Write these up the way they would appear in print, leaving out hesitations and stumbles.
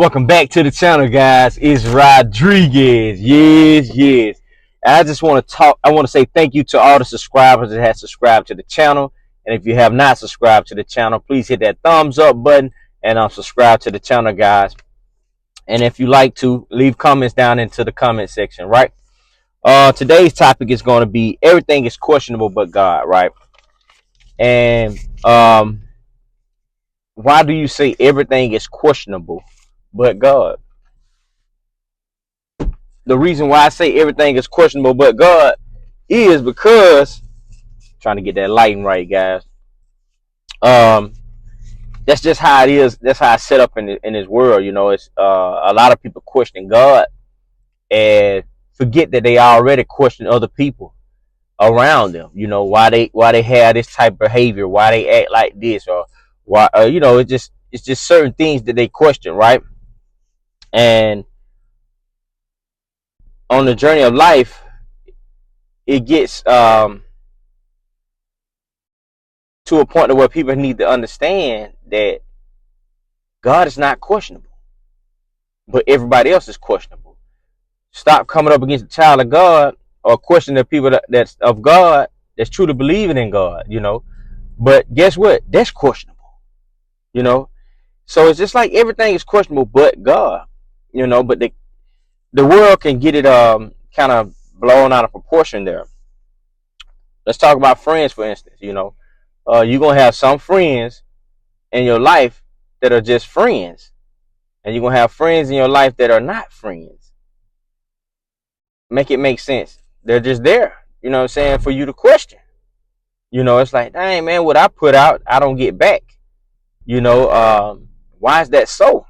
Welcome back to the channel, guys. It's Rodriguez. Yes. I just want to talk. I want to say thank you to all the subscribers that have subscribed to the channel. And if you have not subscribed to the channel, please hit that thumbs up button and subscribe to the channel, guys. And if you like to, leave comments down into the comment section, right? Today's topic is going to be everything is questionable but God, right? And why do you say everything is questionable but God? The reason why I say everything is questionable but God is because trying to get that lighting right, guys. That's just how it is. That's how I set up in this world. You know, it's a lot of people question God and forget that they already question other people around them. You know, why they have this type of behavior, why they act like this, or why you know, it's just certain things that they question, right? And on the journey of life, it gets to a point where people need to understand that God is not questionable, but everybody else is questionable. Stop coming up against the child of God or questioning the people that's of God, that's truly believing in God, you know. But guess what? That's questionable, you know. So it's just like everything is questionable but God, you know. But the world can get it kind of blown out of proportion there. Let's talk about friends, for instance. You know, you're gonna have some friends in your life that are just friends, and you're gonna have friends in your life that are not friends. Make it make sense. They're just there, you know what I'm saying, for you to question. You know, it's like, dang, man, what I put out, I don't get back. You know, why is that so?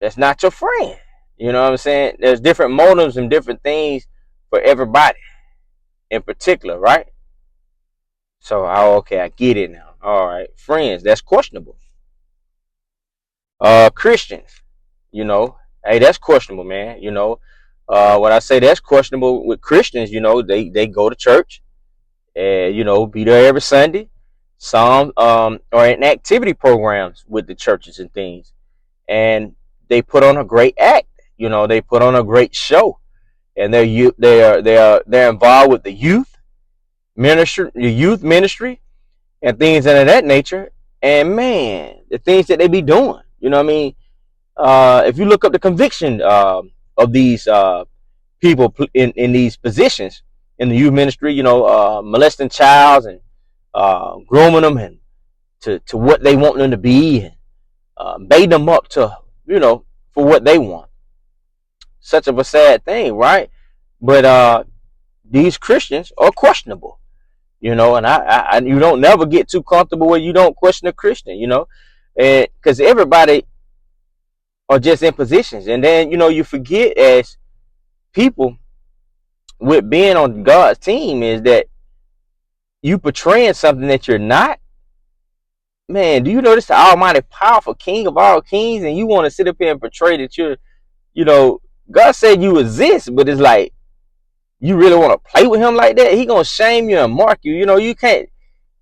That's not your friend. You know what I'm saying? There's different motives and different things for everybody in particular, right? So, okay, I get it now. All right, friends, that's questionable. Christians, you know, hey, that's questionable, man. You know, when I say that's questionable with Christians, you know, they go to church and, you know, be there every Sunday. Some are in activity programs with the churches and things, and they put on a great act. You know, they put on a great show, and they're involved with the youth ministry, and things of that nature. And man, the things that they be doing, you know what I mean? If you look up the conviction of these people in these positions in the youth ministry, you know, molesting childs and grooming them and to what they want them to be, and bait them up to, you know, for what they want. Such of a sad thing, right? But these Christians are questionable, you know, and I you don't never get too comfortable where you don't question a Christian, you know, and because everybody are just in positions, and then, you know, you forget as people with being on God's team is that you portraying something that you're not. Man, do you know this the almighty powerful king of all kings, and you want to sit up here and portray that you're, you know, God said you exist, but it's like you really want to play with him like that? He gonna shame you and mark you. You know, you can't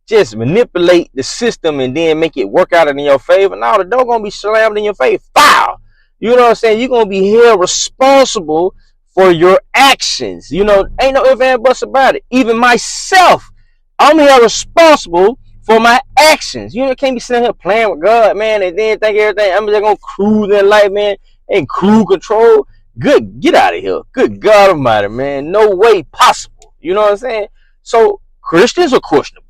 just manipulate the system and then make it work out in your favor. No, the door gonna be slammed in your face. Foul. You know what I'm saying? You're gonna be held responsible for your actions. You know, ain't no ifs and buts about it. Even myself, I'm held responsible for my actions. You know, can't be sitting here playing with God, man, and then think everything I'm just gonna cruise in life, man, and cruise control. Good, get out of here. Good God Almighty, man. No way possible. You know what I'm saying? So Christians are questionable.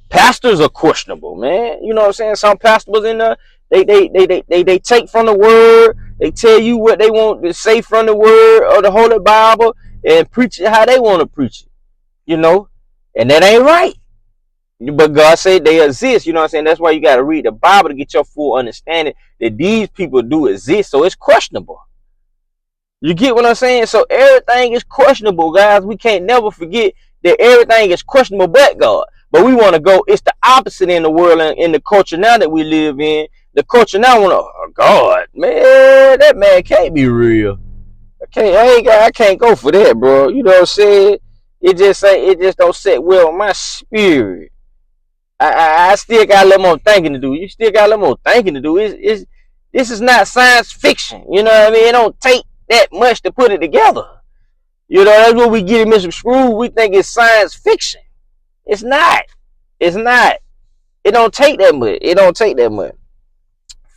Pastors are questionable, man. You know what I'm saying? Some pastors in there, they take from the word. They tell you what they want to say from the word or the Holy Bible and preach it how they want to preach it. You know, and that ain't right. But God said they exist. You know what I'm saying? That's why you got to read the Bible to get your full understanding that these people do exist. So it's questionable. You get what I'm saying? So everything is questionable, guys. We can't never forget that everything is questionable but God. But we want to go, it's the opposite in the world and in the culture now that we live in. The culture now want to, oh God, man, that man can't be real. I can't go for that, bro. You know what I'm saying? It just don't sit well with my spirit. I still got a little more thinking to do. You still got a little more thinking to do. This is not science fiction. You know what I mean? It don't take that much to put it together. You know, that's what we get in Mr. Screw. We think it's science fiction. It's not. It's not. It don't take that much. It don't take that much.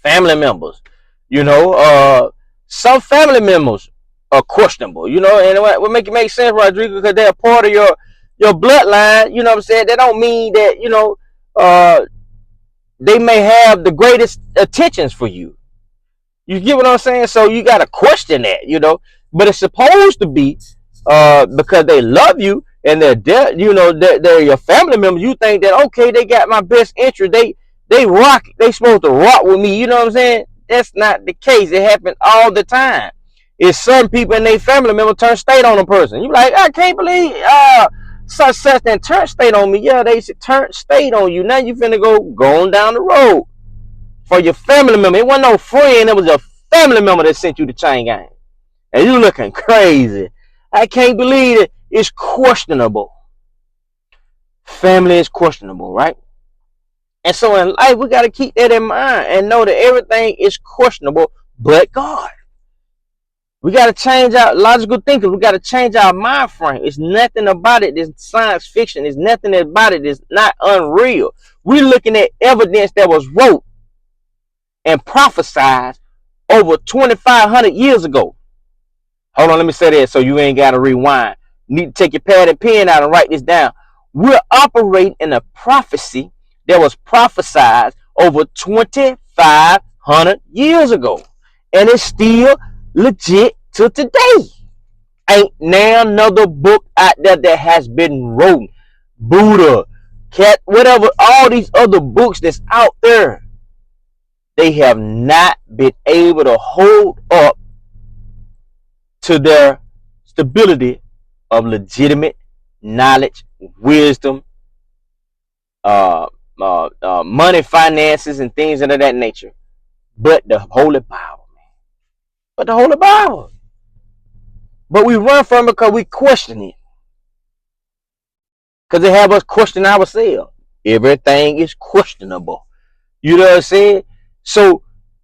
Family members, you know, some family members are questionable, you know, and what make it make sense, Rodrigo, because they're part of your bloodline. You know what I'm saying? That don't mean that, you know, they may have the greatest intentions for you. You get what I'm saying? So you got to question that, you know. But it's supposed to be because they love you and you know, they're your family members. You think that, okay, they got my best interest. They supposed to rock with me. You know what I'm saying? That's not the case. It happens all the time. It's some people and their family member turn state on a person. You like, I can't believe such and turn state on me. Yeah, they should turn state on you. Now you finna go on down the road for your family member. It wasn't no friend. It was a family member that sent you the chain gang. And you looking crazy. I can't believe it. It's questionable. Family is questionable, right? And so in life, we got to keep that in mind and know that everything is questionable but God. We got to change our logical thinking. We got to change our mind frame. It's nothing about it that's science fiction. It's nothing about it that's not unreal. We're looking at evidence that was wrote and prophesied over 2,500 years ago. Hold on, let me say that so you ain't got to rewind. You need to take your pad and pen out and write this down. We're operating in a prophecy that was prophesied over 2,500 years ago. And it's still legit to today. Ain't now another book out there that has been written. Buddha, Cat, whatever, all these other books that's out there, they have not been able to hold up to their stability of legitimate knowledge, wisdom, money, finances, and things of that nature. But the Holy Bible, man. But the Holy Bible. But we run from it because we question it. Because it have us question ourselves. Everything is questionable. You know what I'm saying? So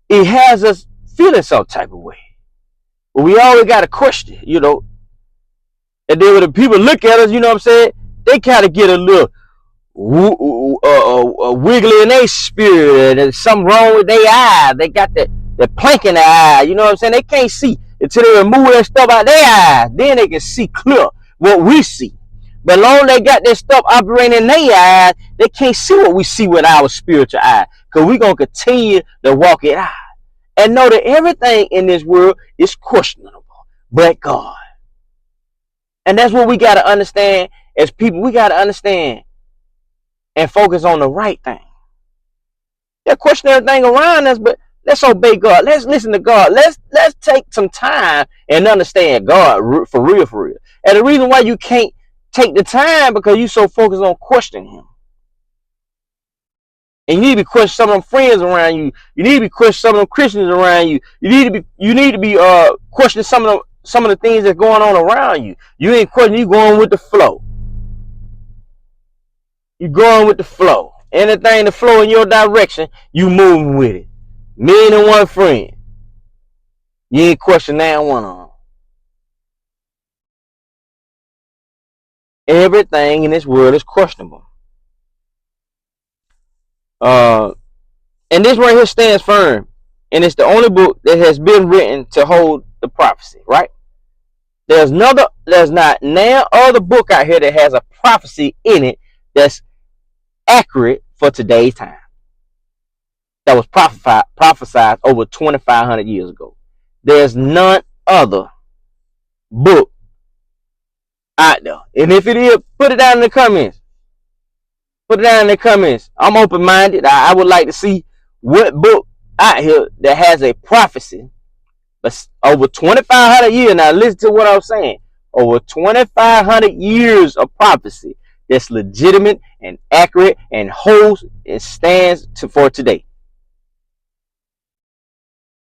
it has us feeling some type of way. But we always got to question, you know. And then when the people look at us, you know what I'm saying? They kind of get a little wiggly in their spirit. And there's something wrong with their eye. They got the plank in their eye. You know what I'm saying? They can't see until they remove that stuff out their eyes. Then they can see clear what we see. But as long as they got that stuff operating in their eyes, they can't see what we see with our spiritual eye. Because we're going to continue to walk it out. And know that everything in this world is questionable but God. And that's what we got to understand as people. We got to understand and focus on the right thing. They'll question everything around us, but let's obey God. Let's listen to God. Let's take some time and understand God for real, for real. And the reason why you can't take the time because you're so focused on questioning Him. And you need to be questioning some of them friends around you. You need to be questioning some of them Christians around you. You need to be questioning some of the things that's going on around you. You ain't questioning, you going with the flow. You going with the flow. Anything to flow in your direction, you moving with it. Me and one friend. You ain't questioning that one on. Everything in this world is questionable. And this right here stands firm. And it's the only book that has been written to hold the prophecy, right? There's not now other book out here that has a prophecy in it that's accurate for today's time. That was prophesied over 2,500 years ago. There's none other book out there. And if it is, put it down in the comments. Put it down in the comments. I'm open-minded. I would like to see what book out here that has a prophecy. But over 2,500 years. Now listen to what I'm saying. Over 2,500 years of prophecy that's legitimate and accurate and holds and stands for today.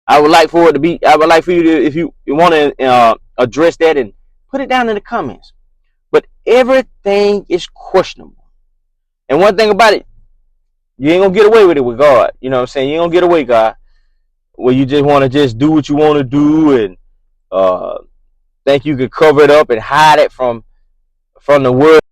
I would like for you to, if you want to address that, and put it down in the comments. But everything is questionable. And one thing about it, You ain't gonna get away with it with God. You know what I'm saying? You ain't gonna get away, God, where you just want to just do what you want to do and think you could cover it up and hide it from the world.